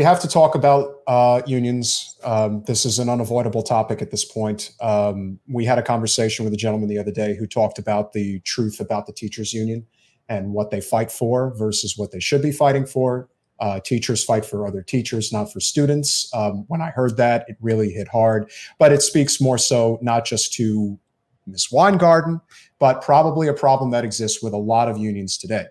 have to talk about unions. This is an unavoidable topic at this point. We had a conversation with a gentleman the other day who talked about the truth about the teachers union and what they fight for versus what they should be fighting for. Teachers fight for other teachers, not for students. When I heard that, it really hit hard. But it speaks more so not just to Ms. Weingarten, but probably a problem that exists with a lot of unions today.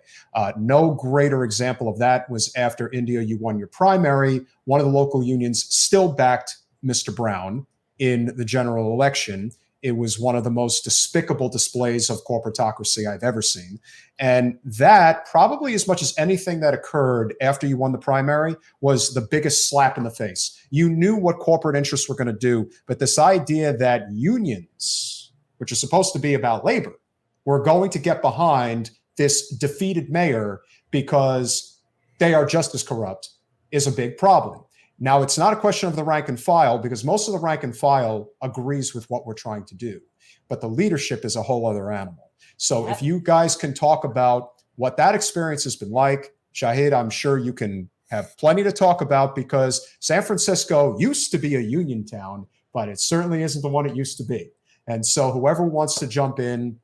No greater example of that was after India, you won your primary. One of the local unions still backed Mr. Brown in the general election. It was one of the most despicable displays of corporatocracy I've ever seen. And that, probably as much as anything that occurred after you won the primary, was the biggest slap in the face. You knew what corporate interests were going to do, but this idea that unions, which are supposed to be about labor, were going to get behind this defeated mayor because they are just as corrupt is a big problem. Now, it's not a question of the rank and file, because most of the rank and file agrees with what we're trying to do, but the leadership is a whole other animal. So if you guys can talk about what that experience has been like, Shahid, I'm sure you can have plenty to talk about, because San Francisco used to be a union town, but it certainly isn't the one it used to be. And so whoever wants to jump in,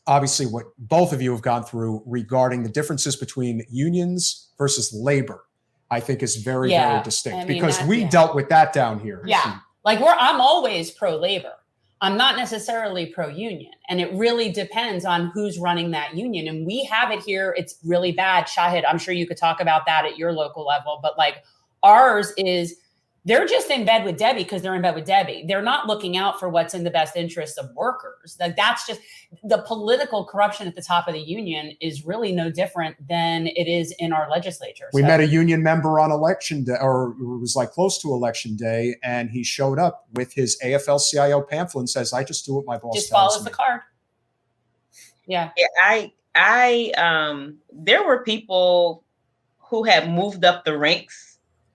obviously what both of you have gone through regarding the differences between unions versus labor, I think is very, very distinct, because we dealt with that down here. Yeah. Like I'm always pro-labor. I'm not necessarily pro-union. And it really depends on who's running that union. And we have it here. It's really bad. Shahid, I'm sure you could talk about that at your local level, but like ours is, they're just in bed with Debbie because they're in bed with Debbie. They're not looking out for what's in the best interest of workers. Like that's just the political corruption at the top of the union is really no different than it is in our legislature. We met a union member on election day, or it was like close to election day, and he showed up with his AFL-CIO pamphlet and says, "I just do what my boss just tells follows me." the card. Yeah. There were people who had moved up the ranks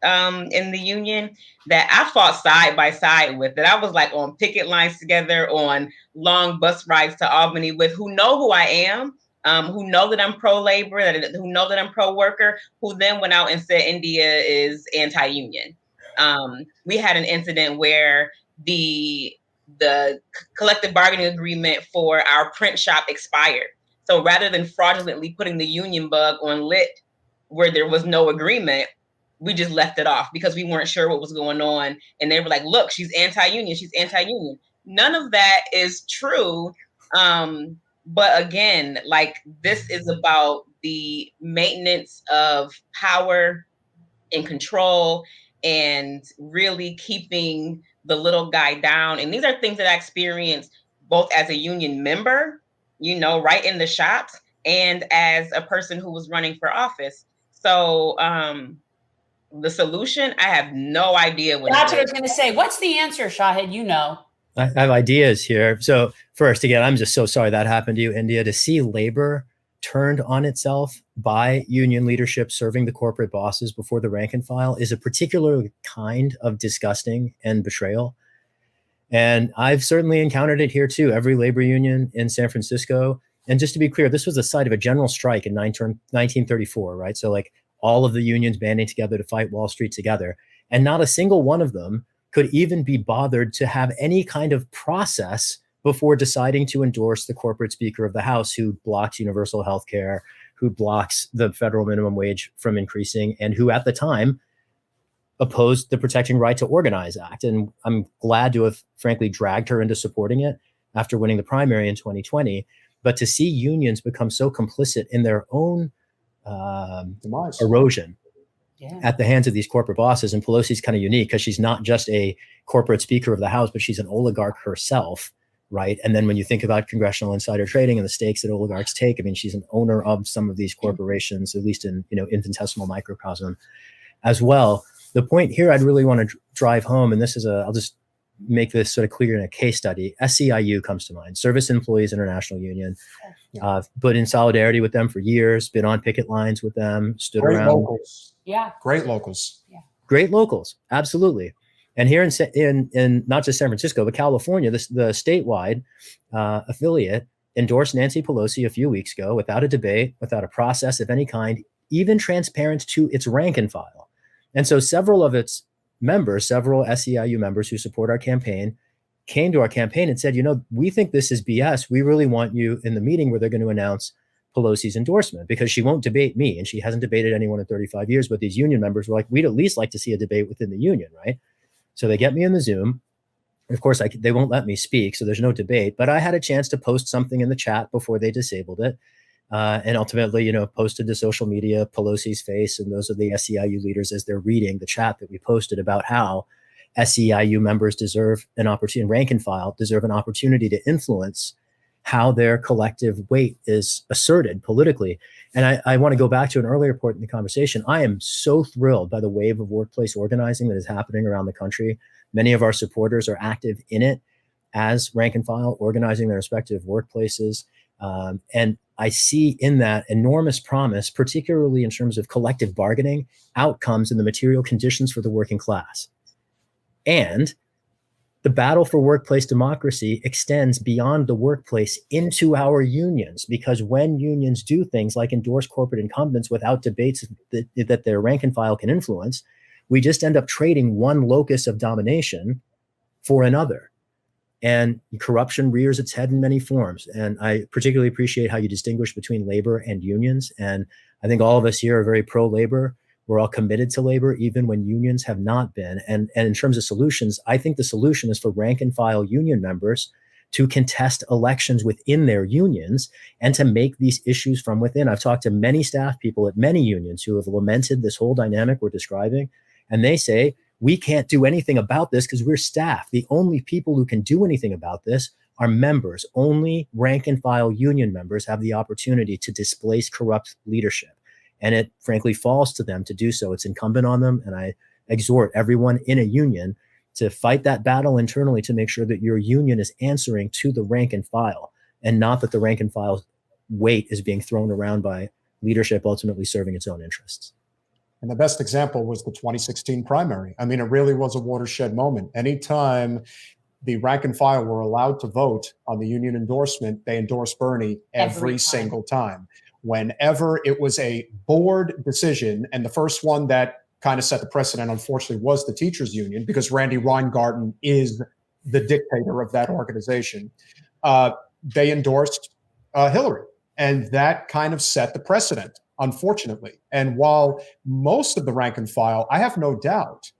in the union that I fought side by side with, that I was like on picket lines together, on long bus rides to Albany with, who know who I am, who know that I'm pro-labor, who know that I'm pro-worker, who then went out and said India is anti-union. We had an incident where the collective bargaining agreement for our print shop expired. So rather than fraudulently putting the union bug on lit where there was no agreement, we just left it off because we weren't sure what was going on. And they were like, look, she's anti-union. She's anti-union. None of that is true. But again, like this is about the maintenance of power and control and really keeping the little guy down. And these are things that I experienced both as a union member, right in the shops, and as a person who was running for office. So, the solution, I have no idea what That's what I was going to say. What's the answer, Shahid? I have ideas here. So first, again, I'm just so sorry that happened to you, India. To see labor turned on itself by union leadership serving the corporate bosses before the rank and file is a particular kind of disgusting and betrayal. And I've certainly encountered it here too. Every labor union in San Francisco. And just to be clear, this was the site of a general strike in 1934, right? So like all of the unions banding together to fight Wall Street together. And not a single one of them could even be bothered to have any kind of process before deciding to endorse the corporate Speaker of the House who blocks universal health care, who blocks the federal minimum wage from increasing, and who at the time opposed the Protecting Right to Organize Act. And I'm glad to have, frankly, dragged her into supporting it after winning the primary in 2020. But to see unions become so complicit in their own erosion at the hands of these corporate bosses. And Pelosi's kind of unique because she's not just a corporate Speaker of the House, but she's an oligarch herself, right? And then when you think about congressional insider trading and the stakes that oligarchs take, I mean, she's an owner of some of these corporations, at least in infinitesimal microcosm as well. The point here I'd really want to drive home, and this is I'll just make this sort of clear in a case study. SEIU comes to mind, Service Employees International Union. But in solidarity with them for years, been on picket lines with them, stood around. Locals. Yeah. Great locals. Yeah. Great locals. Absolutely. And here in not just San Francisco, but California, the statewide affiliate endorsed Nancy Pelosi a few weeks ago without a debate, without a process of any kind, even transparent to its rank and file. And so several of its members, several SEIU members who support our campaign, came to our campaign and said, we think this is BS. We really want you in the meeting where they're going to announce Pelosi's endorsement, because she won't debate me, and she hasn't debated anyone in 35 years. But these union members were like, we'd at least like to see a debate within the union, right? So they get me in the Zoom. Of course, they won't let me speak, so there's no debate. But I had a chance to post something in the chat before they disabled it. And ultimately, posted to social media Pelosi's face, and those are the SEIU leaders as they're reading the chat that we posted about how SEIU members deserve an opportunity, rank and file deserve an opportunity to influence how their collective weight is asserted politically. And I want to go back to an earlier point in the conversation. I am so thrilled by the wave of workplace organizing that is happening around the country. Many of our supporters are active in it as rank and file, organizing their respective workplaces. And I see in that enormous promise, particularly in terms of collective bargaining outcomes and the material conditions for the working class. And the battle for workplace democracy extends beyond the workplace into our unions, because when unions do things like endorse corporate incumbents without debates that their rank and file can influence, we just end up trading one locus of domination for another. And corruption rears its head in many forms. And I particularly appreciate how you distinguish between labor and unions. And I think all of us here are very pro-labor. We're all committed to labor, even when unions have not been. And in terms of solutions, I think the solution is for rank and file union members to contest elections within their unions and to make these issues from within. I've talked to many staff people at many unions who have lamented this whole dynamic we're describing. And they say, we can't do anything about this because we're staff. The only people who can do anything about this are members. Only rank and file union members have the opportunity to displace corrupt leadership. And it frankly falls to them to do so. It's incumbent on them. And I exhort everyone in a union to fight that battle internally to make sure that your union is answering to the rank and file, and not that the rank and file weight is being thrown around by leadership ultimately serving its own interests. And the best example was the 2016 primary. I mean, it really was a watershed moment. Anytime the rank and file were allowed to vote on the union endorsement, they endorsed Bernie every single time. Whenever it was a board decision, and the first one that kind of set the precedent, unfortunately, was the teachers union, because Randy Weingarten is the dictator of that organization, they endorsed Hillary. And that kind of set the precedent, unfortunately. And while most of the rank and file, I have no doubt,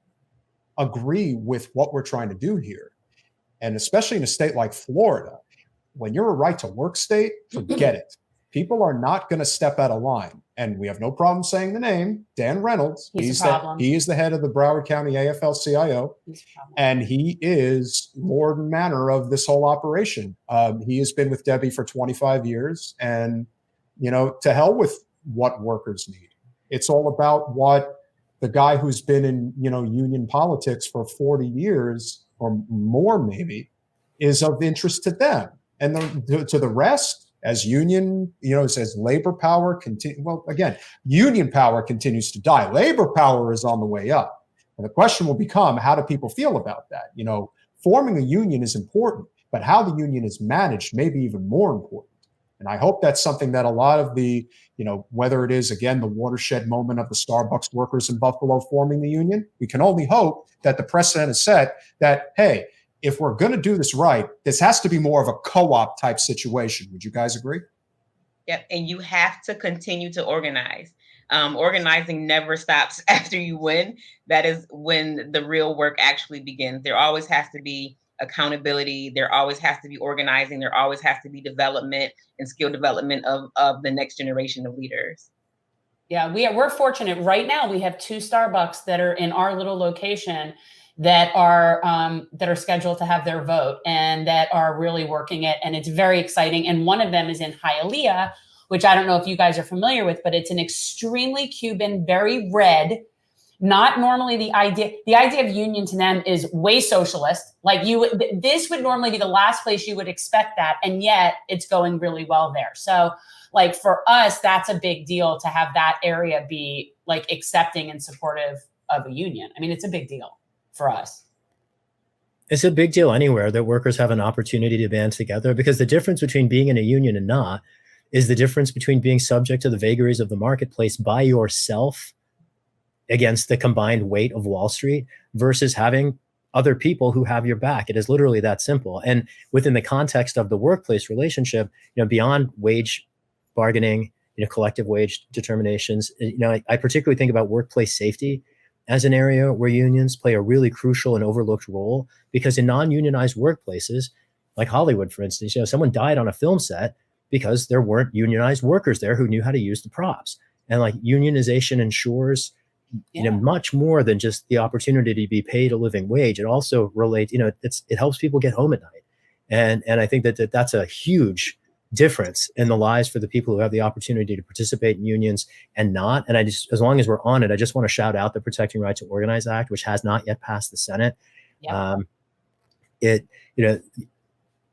agree with what we're trying to do here, and especially in a state like Florida, when you're a right to work state, forget it. People are not going to step out of line. And we have no problem saying the name, Dan Reynolds. He is the head of the Broward County AFL-CIO. And he is lord and manor of this whole operation. He has been with Debbie for 25 years. And, to hell with what workers need. It's all about what the guy who's been in, union politics for 40 years or more maybe is of interest to them. And to the rest, as union, as labor power union power continues to die. Labor power is on the way up. And the question will become, how do people feel about that? Forming a union is important, but how the union is managed may be even more important. And I hope that's something that a lot of the, whether it is, again, the watershed moment of the Starbucks workers in Buffalo forming the union, we can only hope that the precedent is set that, hey, if we're going to do this right, this has to be more of a co-op type situation. Would you guys agree? Yep. And you have to continue to organize. Organizing never stops after you win. That is when the real work actually begins. There always has to be accountability. There always has to be organizing. There always has to be development and skill development of the next generation of leaders. Yeah, we're fortunate. Right now, we have 2 Starbucks that are in our little location that are scheduled to have their vote and that are really working it. And it's very exciting. And one of them is in Hialeah, which I don't know if you guys are familiar with, but it's an extremely Cuban, very red. Not normally the idea of union to them is way socialist. Like this would normally be the last place you would expect that. And yet it's going really well there. So like for us, that's a big deal to have that area be like accepting and supportive of a union. I mean, it's a big deal for us. It's a big deal anywhere that workers have an opportunity to band together, because the difference between being in a union and not is the difference between being subject to the vagaries of the marketplace by yourself against the combined weight of Wall Street versus having other people who have your back. It is literally that simple. And within the context of the workplace relationship, beyond wage bargaining, collective wage determinations, I particularly think about workplace safety as an area where unions play a really crucial and overlooked role, because in non-unionized workplaces, like Hollywood, for instance, someone died on a film set because there weren't unionized workers there who knew how to use the props. And like unionization ensures much more than just the opportunity to be paid a living wage. It also relates, it helps people get home at night. And I think that's a huge difference in the lives for the people who have the opportunity to participate in unions and not. And as long as we're on it, I just want to shout out the Protecting Right to Organize Act, which has not yet passed the Senate. Yeah.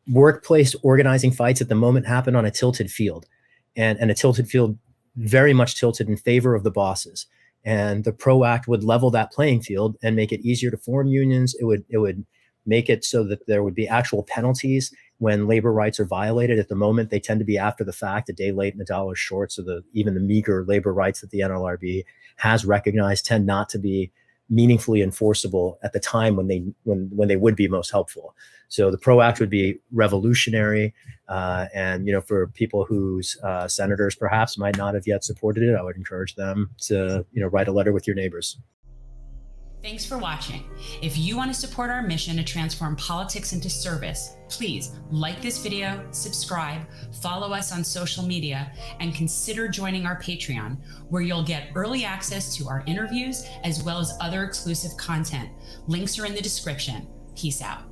Workplace organizing fights at the moment happen on a tilted field, and a tilted field very much tilted in favor of the bosses. And the PRO Act would level that playing field and make it easier to form unions. It would make it so that there would be actual penalties when labor rights are violated. At the moment, they tend to be after the fact, a day late and a dollar short. So even the meager labor rights that the NLRB has recognized tend not to be meaningfully enforceable at the time when they would be most helpful. So the PRO Act would be revolutionary. And for people whose senators perhaps might not have yet supported it, I would encourage them to write a letter with your neighbors. Thanks for watching. If you want to support our mission to transform politics into service, please like this video, subscribe, follow us on social media, and consider joining our Patreon, where you'll get early access to our interviews as well as other exclusive content. Links are in the description. Peace out.